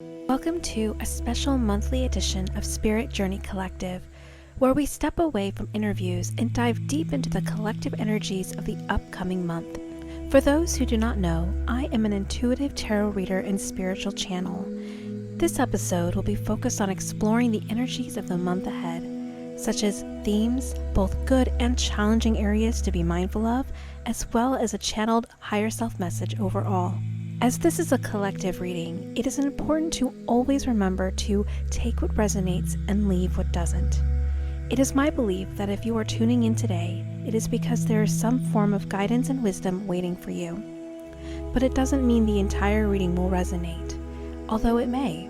Welcome to a special monthly edition of Spirit Journey Collective, where we step away from interviews and dive deep into the collective energies of the upcoming month. For those who do not know, I am an intuitive tarot reader and spiritual channel. This episode will be focused on exploring the energies of the month ahead, such as themes, both good and challenging areas to be mindful of, as well as a channeled higher self message overall. As this is a collective reading, it is important to always remember to take what resonates and leave what doesn't. It is my belief that if you are tuning in today, it is because there is some form of guidance and wisdom waiting for you. But it doesn't mean the entire reading will resonate, although it may.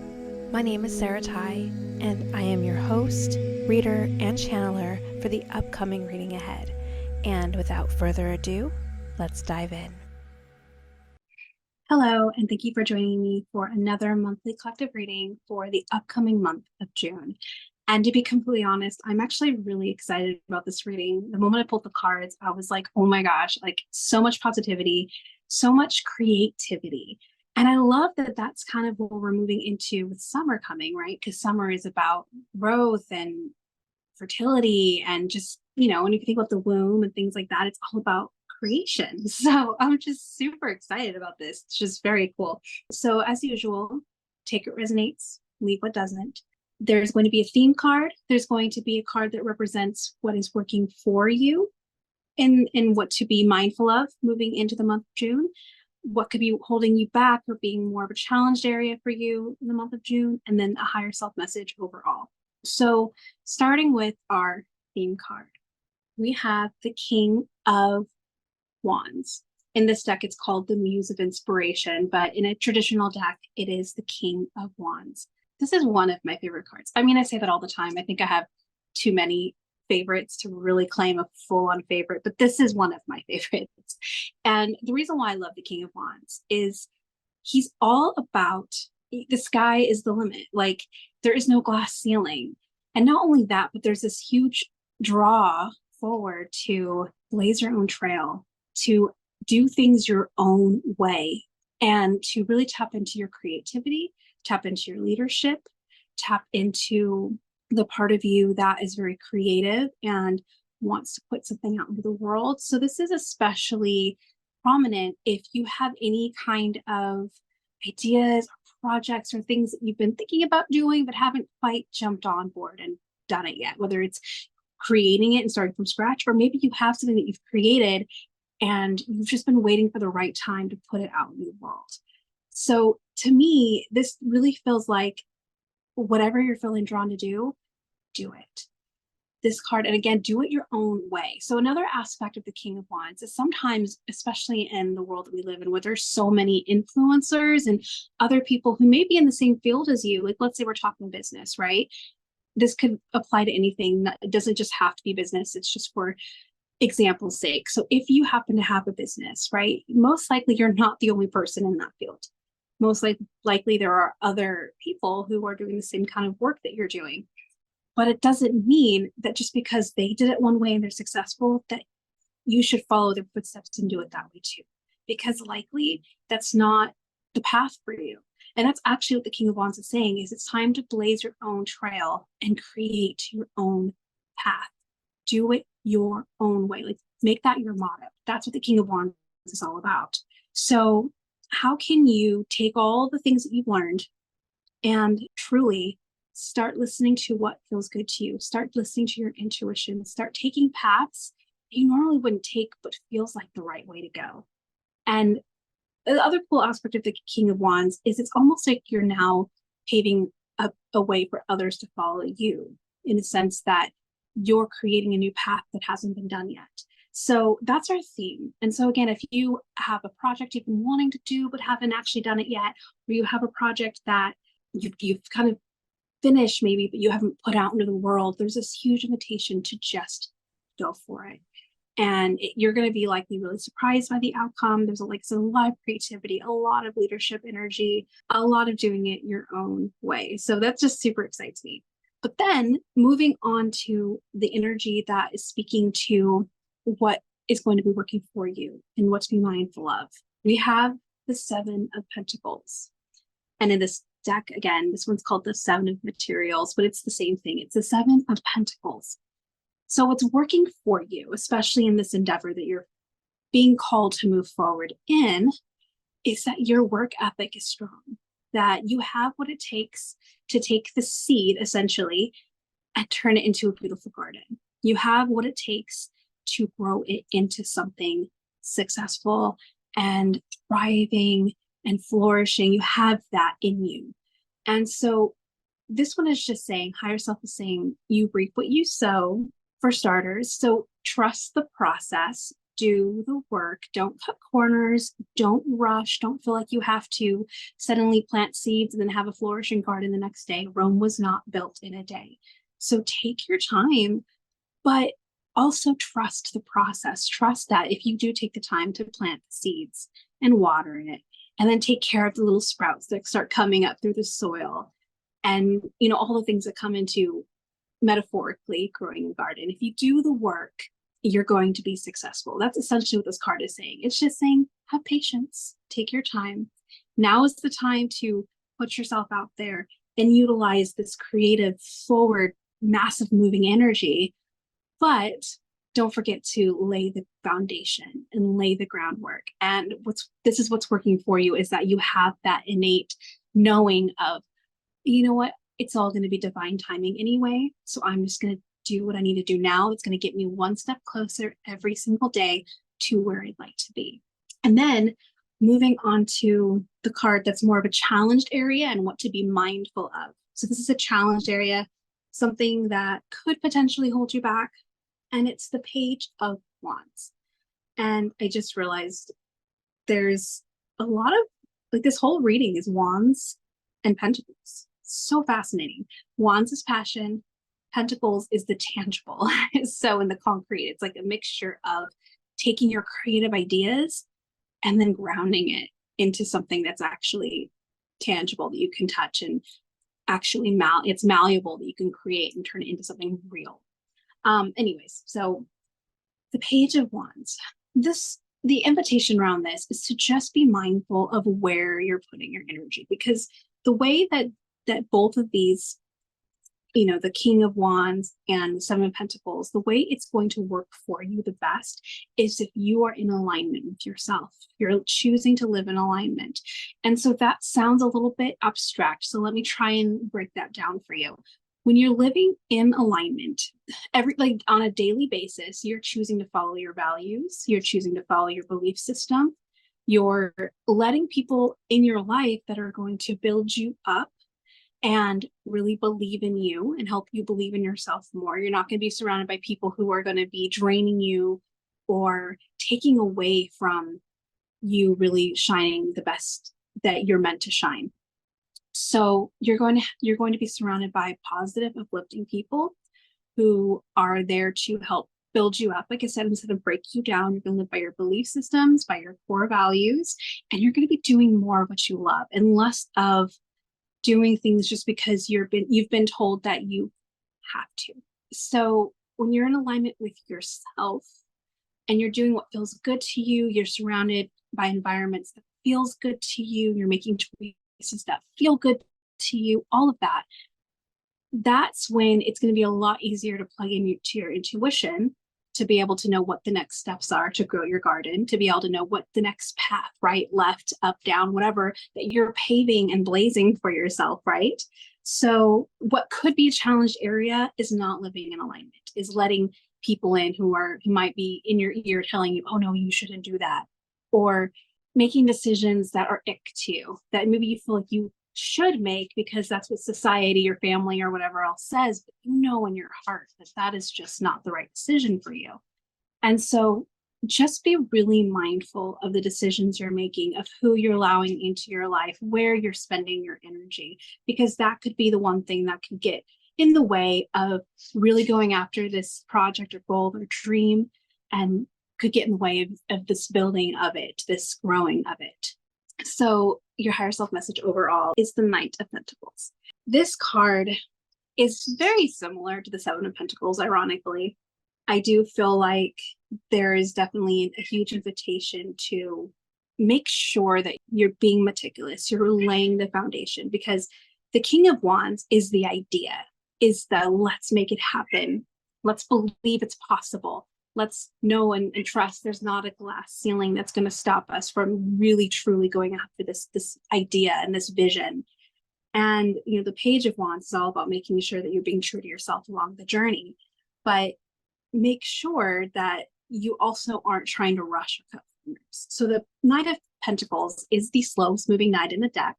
My name is Sarah Ty, and I am your host, reader, and channeler for the upcoming reading ahead. And without further ado, let's dive in. Hello, and thank you for joining me for another monthly collective reading for the upcoming month of June. And to be completely honest, I'm actually really excited about this reading. The moment I pulled the cards, I was like, oh my gosh, like so much positivity, so much creativity. And I love that that's kind of what we're moving into with summer coming, right? Because summer is about growth and fertility and just, when you think about the womb and things like that, it's all about creation. So I'm just super excited about this. It's just very cool. So as usual, take what resonates, leave what doesn't. There's going to be a theme card. There's going to be a card that represents what is working for you and what to be mindful of moving into the month of June, what could be holding you back or being more of a challenged area for you in the month of June, and then a higher self message overall. So starting with our theme card, we have the King of Wands. In this deck, it's called the Muse of Inspiration, but in a traditional deck, it is the King of Wands. This is one of my favorite cards. I mean, I say that all the time. I think I have too many favorites to really claim a full-on favorite, but this is one of my favorites. And the reason why I love the King of Wands is he's all about the sky is the limit. Like there is no glass ceiling. And not only that, but there's this huge draw forward to blaze your own trail, to do things your own way, and to really tap into your creativity, tap into your leadership, tap into the part of you that is very creative and wants to put something out into the world. So this is especially prominent if you have any kind of ideas or projects or things that you've been thinking about doing but haven't quite jumped on board and done it yet, whether it's creating it and starting from scratch, or maybe you have something that you've created and you've just been waiting for the right time to put it out in the world. So to me, this really feels like whatever you're feeling drawn to do it. This card, and again, do it your own way. So another aspect of the King of Wands is sometimes, especially in the world that we live in, where there's so many influencers and other people who may be in the same field as you, like let's say we're talking business, right? This could apply to anything. It doesn't just have to be business. It's just for example's sake. So if you happen to have a business, right, most likely you're not the only person in that field. Most likely there are other people who are doing the same kind of work that you're doing. But it doesn't mean that just because they did it one way and they're successful, that you should follow their footsteps and do it that way too. Because likely that's not the path for you. And that's actually what the King of Wands is saying, is it's time to blaze your own trail and create your own path. Do it your own way. Like make that your motto. That's what the King of Wands is all about. So how can you take all the things that you've learned and truly start listening to what feels good to you? Start listening to your intuition. Start taking paths you normally wouldn't take, but feels like the right way to go. And the other cool aspect of the King of Wands is it's almost like you're now paving a way for others to follow you, in the sense that you're creating a new path that hasn't been done yet. So that's our theme. And so again, if you have a project you've been wanting to do but haven't actually done it yet, or you have a project that you've kind of finished maybe, but you haven't put out into the world, there's this huge invitation to just go for it. And you're going to be likely really surprised by the outcome. There's a lot of creativity, a lot of leadership energy, a lot of doing it your own way. So that just super excites me. But then moving on to the energy that is speaking to what is going to be working for you and what to be mindful of. We have the Seven of Pentacles. And in this deck, again, this one's called the Seven of Materials, but it's the same thing. It's the Seven of Pentacles. So what's working for you, especially in this endeavor that you're being called to move forward in, is that your work ethic is strong, that you have what it takes to take the seed, essentially, and turn it into a beautiful garden. You have what it takes to grow it into something successful and thriving and flourishing. You have that in you. And so this one is just saying, higher self is saying, you reap what you sow, for starters. So trust the process, do the work, don't cut corners, don't rush, don't feel like you have to suddenly plant seeds and then have a flourishing garden the next day. Rome was not built in a day. So take your time, but also trust the process. Trust that if you do take the time to plant the seeds and water it, and then take care of the little sprouts that start coming up through the soil, and all the things that come into metaphorically growing a garden. If you do the work, you're going to be successful. That's essentially what this card is saying. It's just saying, have patience, take your time. Now is the time to put yourself out there and utilize this creative, forward, massive moving energy. But don't forget to lay the foundation and lay the groundwork. And this is what's working for you, is that you have that innate knowing of, you know what, it's all going to be divine timing anyway. So I'm just going to do what I need to do now. It's going to get me one step closer every single day to where I'd like to be. And then moving on to the card that's more of a challenged area and what to be mindful of. So this is a challenged area, something that could potentially hold you back. And it's the Page of Wands. And I just realized there's a lot of, like, this whole reading is Wands and Pentacles. So fascinating. Wands is passion, Pentacles is the tangible. So in the concrete, it's like a mixture of taking your creative ideas and then grounding it into something that's actually tangible, that you can touch, and actually it's malleable, that you can create and turn it into something real. Anyways, so the Page of Wands, the invitation around this is to just be mindful of where you're putting your energy, because the way that both of these, the King of Wands and the Seven of Pentacles, the way it's going to work for you the best is if you are in alignment with yourself. You're choosing to live in alignment. And so that sounds a little bit abstract. So let me try and break that down for you. When you're living in alignment, on a daily basis, you're choosing to follow your values, you're choosing to follow your belief system, you're letting people in your life that are going to build you up and really believe in you and help you believe in yourself more. You're not going to be surrounded by people who are going to be draining you or taking away from you really shining the best that you're meant to shine. So you're going to be surrounded by positive, uplifting people who are there to help build you up. Like I said, instead of break you down, you're going to live by your belief systems, by your core values, and you're going to be doing more of what you love and less of doing things just because you've been told that you have to. So when you're in alignment with yourself and you're doing what feels good to you, you're surrounded by environments that feels good to you, you're making choices that feel good to you, all of that, that's when it's going to be a lot easier to plug into your intuition, to be able to know what the next steps are to grow your garden, to be able to know what the next path, right, left, up, down, whatever, that you're paving and blazing for yourself, right? So what could be a challenged area is not living in alignment, is letting people in who might be in your ear telling you, oh no, you shouldn't do that, or making decisions that are ick to you, that maybe you feel like you should make because that's what society, your family, or whatever else says, but you know in your heart that that is just not the right decision for you. And so just be really mindful of the decisions you're making, of who you're allowing into your life, where you're spending your energy, because that could be the one thing that can get in the way of really going after this project or goal or dream, and could get in the way of this building of it, this growing of it. So your higher self message overall is the Knight of Pentacles. This card is very similar to the Seven of Pentacles, ironically. I do feel like there is definitely a huge invitation to make sure that you're being meticulous, you're laying the foundation, because the King of Wands is the idea, is the let's make it happen. Let's believe it's possible. Let's know and trust there's not a glass ceiling that's going to stop us from really truly going after this idea and this vision. And the Page of Wands is all about making sure that you're being true to yourself along the journey, but make sure that you also aren't trying to rush or cut corners. So the Knight of Pentacles is the slowest moving knight in the deck,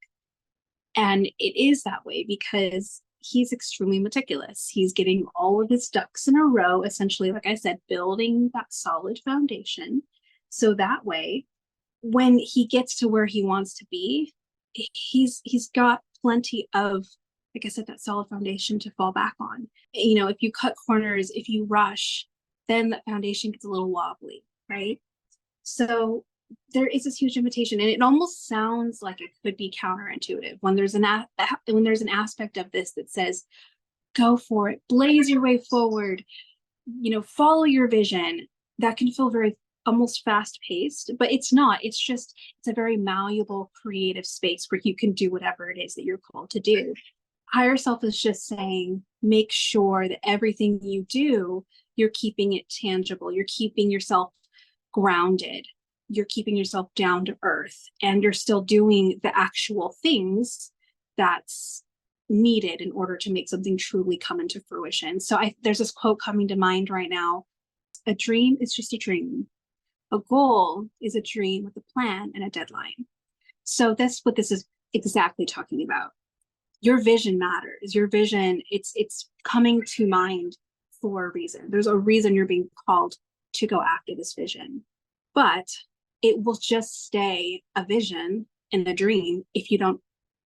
and it is that way because he's extremely meticulous. He's getting all of his ducks in a row, essentially, like I said, building that solid foundation. So that way, when he gets to where he wants to be, he's got plenty of, like I said, that solid foundation to fall back on. If you cut corners, if you rush, then that foundation gets a little wobbly, right? So there is this huge invitation, and it almost sounds like it could be counterintuitive when there's an aspect of this that says, go for it, blaze your way forward, follow your vision. That can feel very almost fast paced, but it's not. It's a very malleable, creative space where you can do whatever it is that you're called to do. Higher self is just saying, make sure that everything you do, you're keeping it tangible. You're keeping yourself grounded. You're keeping yourself down to earth, and you're still doing the actual things that's needed in order to make something truly come into fruition. So there's this quote coming to mind right now. A dream is just a dream. A goal is a dream with a plan and a deadline. So that's what this is exactly talking about. Your vision matters. Your vision, it's coming to mind for a reason. There's a reason you're being called to go after this vision. But it will just stay a vision and a dream if you don't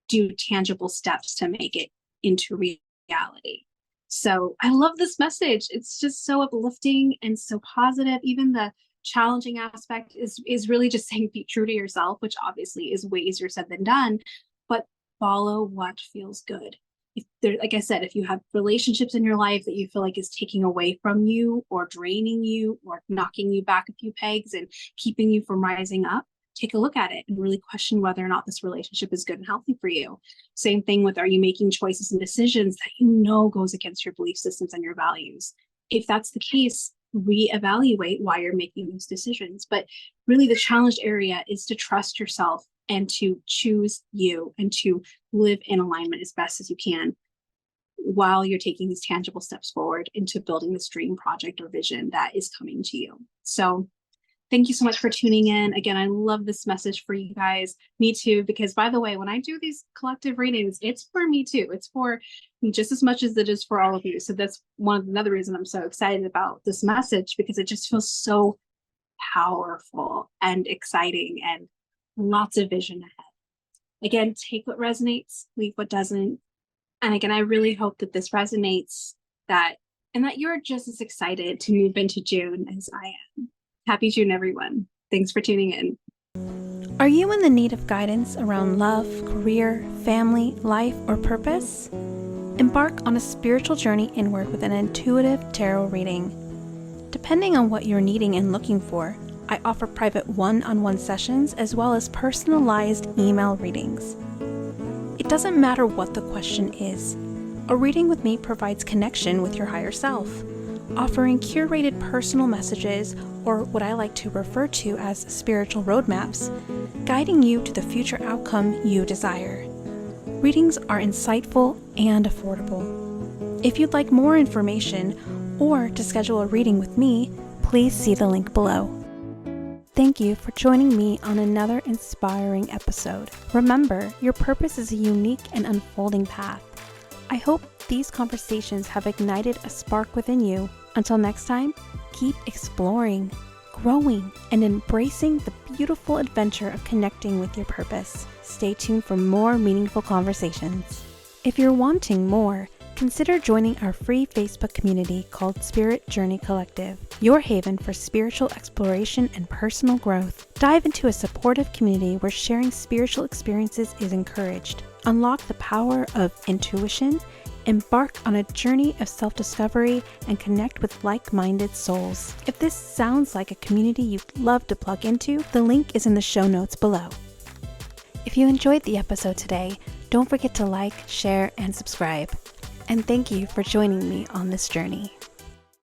do tangible steps to make it into reality. So I love this message. It's just so uplifting and so positive. Even the challenging aspect is really just saying be true to yourself, which obviously is way easier said than done, but follow what feels good. If there, like I said, if you have relationships in your life that you feel like is taking away from you or draining you or knocking you back a few pegs and keeping you from rising up, take a look at it and really question whether or not this relationship is good and healthy for you. Same thing with, are you making choices and decisions that goes against your belief systems and your values? If that's the case, reevaluate why you're making those decisions. But really the challenged area is to trust yourself and to choose you and to live in alignment as best as you can while you're taking these tangible steps forward into building this dream project or vision that is coming to you. So thank you so much for tuning in. Again, I love this message for you guys. Me too, because by the way, when I do these collective readings, it's for me too. It's for me just as much as it is for all of you. So that's another reason I'm so excited about this message, because it just feels so powerful and exciting and lots of vision ahead. Again, take what resonates, leave what doesn't. And again, I really hope that this resonates, and that you're just as excited to move into June as I am. Happy June, everyone. Thanks for tuning in. Are you in the need of guidance around love, career, family, life, or purpose? Embark on a spiritual journey inward with an intuitive tarot reading. Depending on what you're needing and looking for, I offer private one-on-one sessions as well as personalized email readings. It doesn't matter what the question is. A reading with me provides connection with your higher self, offering curated personal messages, or what I like to refer to as spiritual roadmaps, guiding you to the future outcome you desire. Readings are insightful and affordable. If you'd like more information or to schedule a reading with me, please see the link below. Thank you for joining me on another inspiring episode. Remember, your purpose is a unique and unfolding path. I hope these conversations have ignited a spark within you. Until next time, keep exploring, growing, and embracing the beautiful adventure of connecting with your purpose. Stay tuned for more meaningful conversations. If you're wanting more, consider joining our free Facebook community called Spirit Journey Collective, your haven for spiritual exploration and personal growth. Dive into a supportive community where sharing spiritual experiences is encouraged. Unlock the power of intuition embark on a journey of self-discovery, and connect with like-minded souls. If this sounds like a community you'd love to plug into, the link is in the show notes below. If you enjoyed the episode today, don't forget to like, share, and subscribe. And thank you for joining me on this journey.